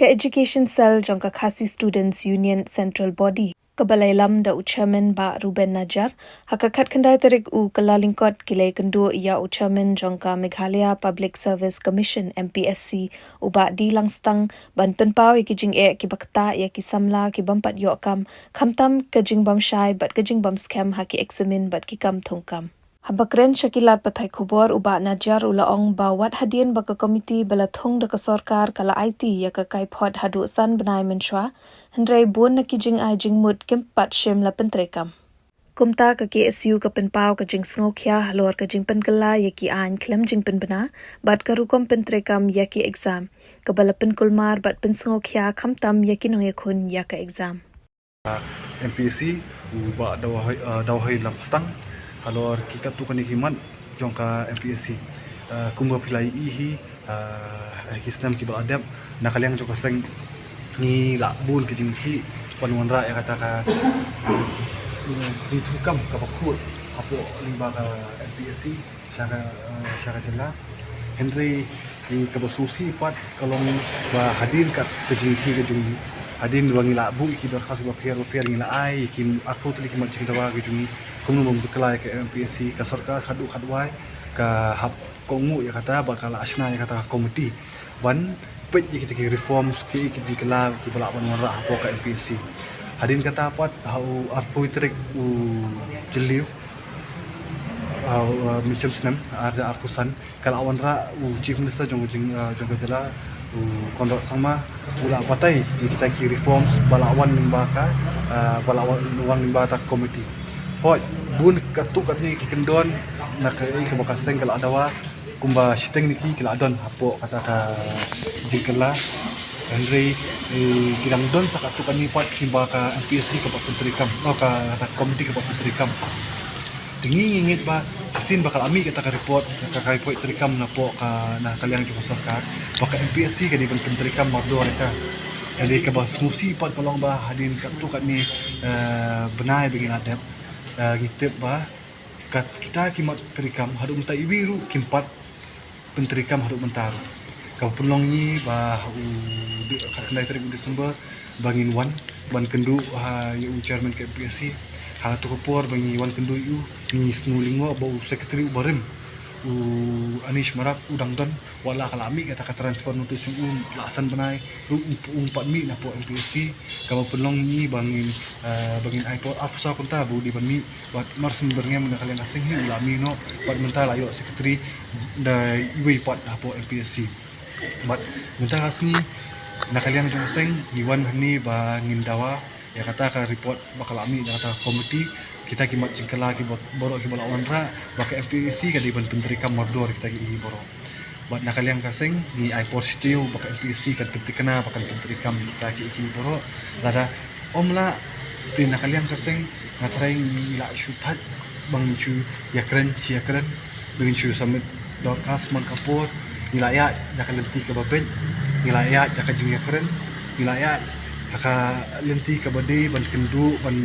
Ka Education Cell jangka Khasi Students Union Central Body Kebalai Lam da Chairman Ba Ruben Najar hakakat kendai terik kelalingkot kilai kendu ia Chairman jangka Meghalaya Public Service Commission MPSC uba di langstang ban penpau ikijing kibakta kisamla kibampat yokam khamtam kajing bam shai bat kajing bam scam haki examine bat kikam thongkam. Habakren Shakilat pathai khubor uba Najar ulaong bawat hadian baka komiti balathong daka sorkar kala IT ya ka kaipod hadu san benai menshwa hendrai bun na kijing ai jing mud kempat shem la pentrekam. Kumta ka KSU ka penpau ka jing sngokhya halor ka jing penkala ya ki ain klem jing penbena bat ka rukom pentrekam ya ki exam ka bala penkulmar bat pensngokhya khamtam ya ki noyakun ya ka exam. MPSC uba dawahai lamstang halor kikat tu kani himan jongka MPSC kumba pilai ihi kisnam ki baladab nakaliang jongka seng ni lakbun ke jingki panuan ra ya kata ka jitukam ka bakut apo limba ka MPSC syara jela Henry di kabasusi pat kalong ba hadir kat ke jingki ke jung hadin wangi labu ki dorkas ba pier ngila ai ki aku tuli ki mat cerita wa ke jung kumnu mom bekelai ke MPSC ka sarkar khadwai ka hap kongu ya kata bakal asna ya kata komiti wan pet kita ki reform ki jikala ki balak wan ra apa ka MPSC hadin kata pat hau arpu trik jeliu macam senam ada arkusan kalau awan ra chief minister jong jela kondok sama ula patai kita ki reforms balawan limbaka balawan uang limbata komiti hoi bun katuk katni ki kendon nak ke bakaseng kalau adawa kumba siteng niki kila don apo kata ka jingkela Henry kidang don sakatuk kani pat limbaka MPSC ka pentrikam ka komiti ka pentrikam tinggi ingit ba sin bakal ami kita ka report trikam na po ka na kaliang jung sarkar baka MPSC ka di pentrikam mardo ka jadi ka ba susi pat kalong ba hadin ka tu kat ni benai bingin adat ngitip ba kat kita kimat trikam hadu menta ibiru kimpat pentrikam hadu mentar ka pelong ni ba kat kendai tarik Desember bangin wan kendu yu chairman ke MPSC ha tu kopor bangi wan kendu yu ni snulingo bau secretary barem Anish Marap udang don wala kalami kata ka transfer notice lasan benai umpat mi na po MPSC kama pelong ni bangin iPod apsa kunta bu di banmi bat marsen bernya mun kalian asing ni ulami no bat mental ayo secretary da iwi pat po MPSC bat mental asni na kalian jung asing iwan ni bangin dawa ya kata ka report bakal ami kata komiti kita kimat jingkala ki borok ki balawan ra baka MPSC ka di ban pentrikam mardor kita ki borok bat nakaliang kaseng ni I positive baka MPSC ka pentikana baka pentrikam kita ki borok lada omla tin nakaliang kaseng ngatrai ni la syutat bang chu yakren bingin chu samit dokas man kapor nilaya jakalenti ka babet nilaya jakajing yakren nilaya haka lenti ka bade ban kendu ban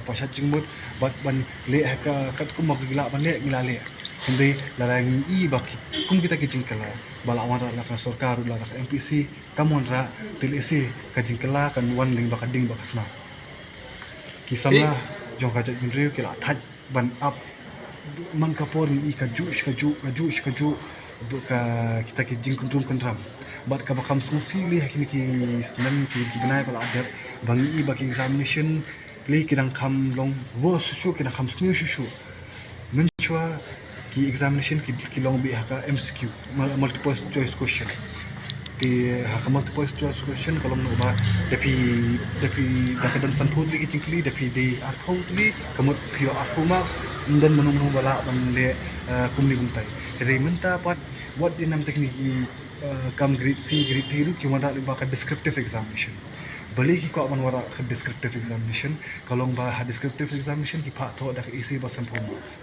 pasat jingmut bat ban le haka kat kum magila ban le ngilale hindi lalangi i baki kum kita kijingkala balawan ra la sarkar la ka MPSC kamon ra TLC ka jingkala kan wan ling bakading bakasna kisamla jong ka jingriu kila thaj ban up man kapor ni ka jush ka kita kijing kundrum kandram bat ka bakam susi li hakini ki nan ki benai pala adat bangi baki examination li kidang kam long wo susu kidang kam snu susu menchwa ki examination ki long bi haka MCQ multiple choice question di haka multiple choice question kalau no ba depi dakadan san putri ki cingkli depi di arthotli kamut pio aku max dan menung bala le kumni buntai jadi menta pat what dinam tekniki kam grade C grade D ru kimada libaka descriptive examination balik ko aman wara ka descriptive examination kalong ba ha descriptive examination ki pha tho da isi basan promotes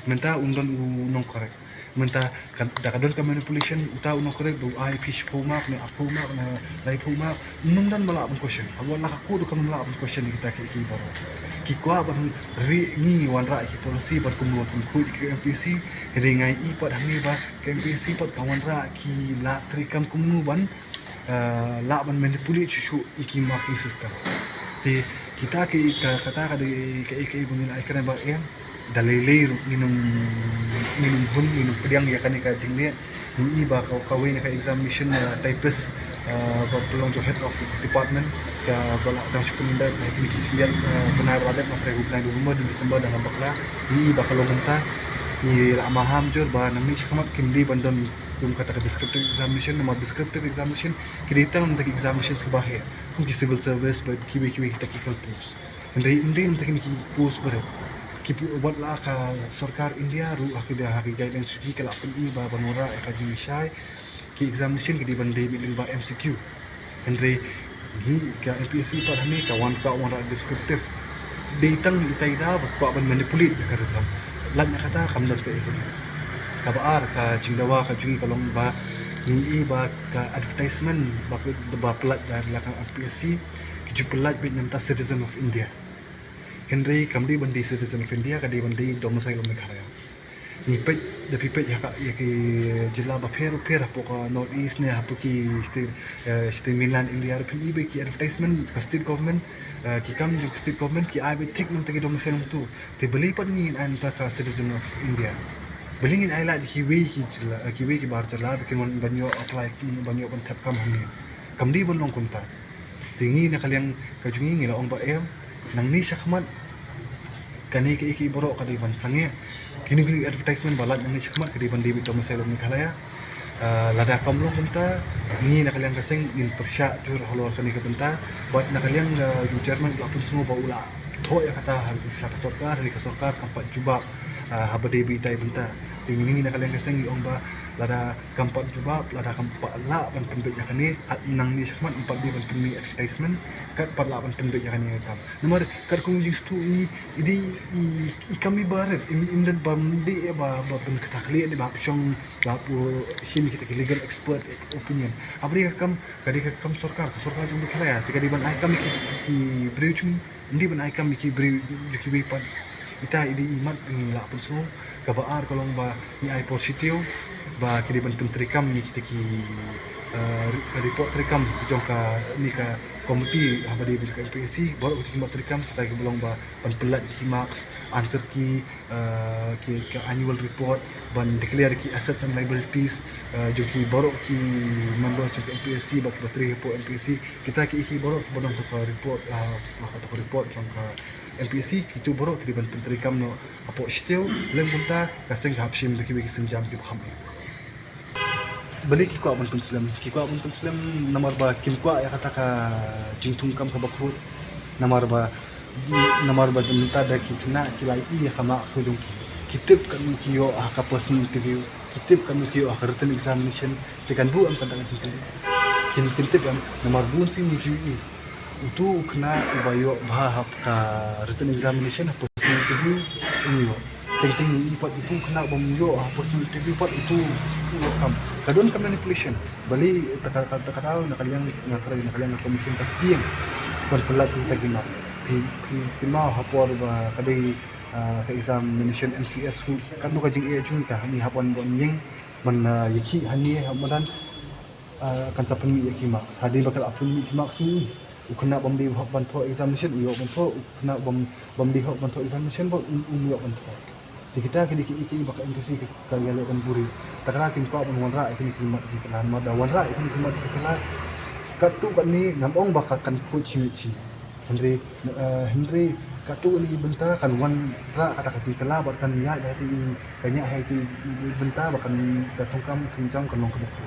menta undon non correct menta da kadon ka manipulation uta non correct do I fish puma na apuma na lai puma nung dan mala ab question awala ka ko do kam mala ab question kita ki baro ki kwa ban ri ni wan ra ki policy bar kumlo pun khu ki MPSC ringai i pat hangi ba MPSC pat kawan ra ki la trikam kumnu ban la ban manipulate cucu iki marking system ti kita ke kata ke bungin aikran ba em dalilai minum pedang ya kan ka jingnya ni iba kawin ka examination typist ba pelong jo head of department ya bala dan sukuninda na kini benar ada na fregu plan rumah di Desember dan bakla ni iba kalau menta ni amaham jor ba nami shkamat kimli bandon yung kata descriptive examination nama descriptive examination kita untuk examination sebahagia kuki civil service but kiwi technical post hindi mungkin post ber kipi buat lah ka sarkar India ru akidah hari guidelines ki kala pun i ba banora ka jingshai ki examination ki bandai bil ba MCQ hindi ni ka MPSC par hame ka wan descriptive ditang itai da ba ban manipulate ka result lag na kata kamdan ka kabar ka cingdawa ka jungi kalong ba ni ba ka advertisement ba pelat dan lakang MPSC ki pelat bit nyamta citizen of India Henry kamdi bandi citizen of India ka di bandi domicile Meghalaya ni pet the people ya ki jilla ba phero po ka north east ne hapu ki state mainland India pin ibe ki advertisement ka state government ki kam ju state government ki I be take nung tagi domicile tu te beli pat ni an ka citizen of India Belingin ay la kiwi ki bar jala bikin man banyo apply ki banyo ban tap kam hamni kamdi bon long kunta tingi na kalyang kajungi ngila ong ba em nang ni syakmat kani ki iki borok kadi ban sange kini advertisement balat nang ni syakmat kadi ban David domicile Meghalaya lada kam long kunta ni na kalyang kaseng in persya jur halor kani ka benta buat na kalyang ju Jerman lapun semua ba ula tho ya kata hal sarkar hari ka sarkar kampat jubab habade bi tai benta tingini na kalang kaseng yung ba lada kampat jubab lada kampat la ban pendek ya kani at nang ni sakmat empat di ban pemi advertisement kat par la ban pendek ya kani tam nomor kar kung used to idi kami barat imdan bamdi ba ban katakli ni ba syong ba pu shin kita legal expert opinion abri kam kadi kam sarkar jung dikhala ya tika di ban ai kam ki breu hindi ban ai kam ki breu ki bi pan ita idi imat ni la pun semua kabar kalau ba ni ai positif ba kini ban pentrikam ni kita ki report trikam jongka ni ka komiti habadi bil MPSC baru kita ki trikam kita ki belong ba ban pelat ki marks answer ki annual report ban declare ki assets and liabilities joki baru ki member jongka MPSC ba ki report MPSC kita ki baru ki bodong to report to report jongka MPSC kitu borok di ban pentrikam no apo stiu leng bunta kaseng hapsim beki senjam ki kham balik ki ko ban penslam nomor ba kim ko ya kata ka jingtung kam ka bakhut nomor ba bunta da ki kena ki lai ya kama sojong kitip kan ki yo ka person interview kitip kan ki yo ka written examination tekan bu am kan tangan singkali kin kitip kan nomor bun sing ni ki itu kena ubayo bahap ka written examination apa interview ini ting ni ipat itu kena bomyo apa interview pat itu kam kadon kam manipulation bali kata nak kalian komisi taktian berpelat kita gimana mau hapor ba kadai examination MCS kan ka jing jung ka ni hapon bon yeng man yaki hani hamadan kan sapen mi yaki mak sadi bakal apun mi mak sini ukena bomdi hok bantu examination uyo bantu ukena bomdi hok bantu examination bo uyo bantu di kita kini iki bakal MPSC kali kan buri takra kin ko bon wanra ikini kimat si kalan mada wanra ikini kimat si kalan katu kan ni namong bakakan ku chi Henry katu ni benta kan wanra kata kaci kala kan ya dati kanya hai ti benta bakan datong kam cincang kan long kebuku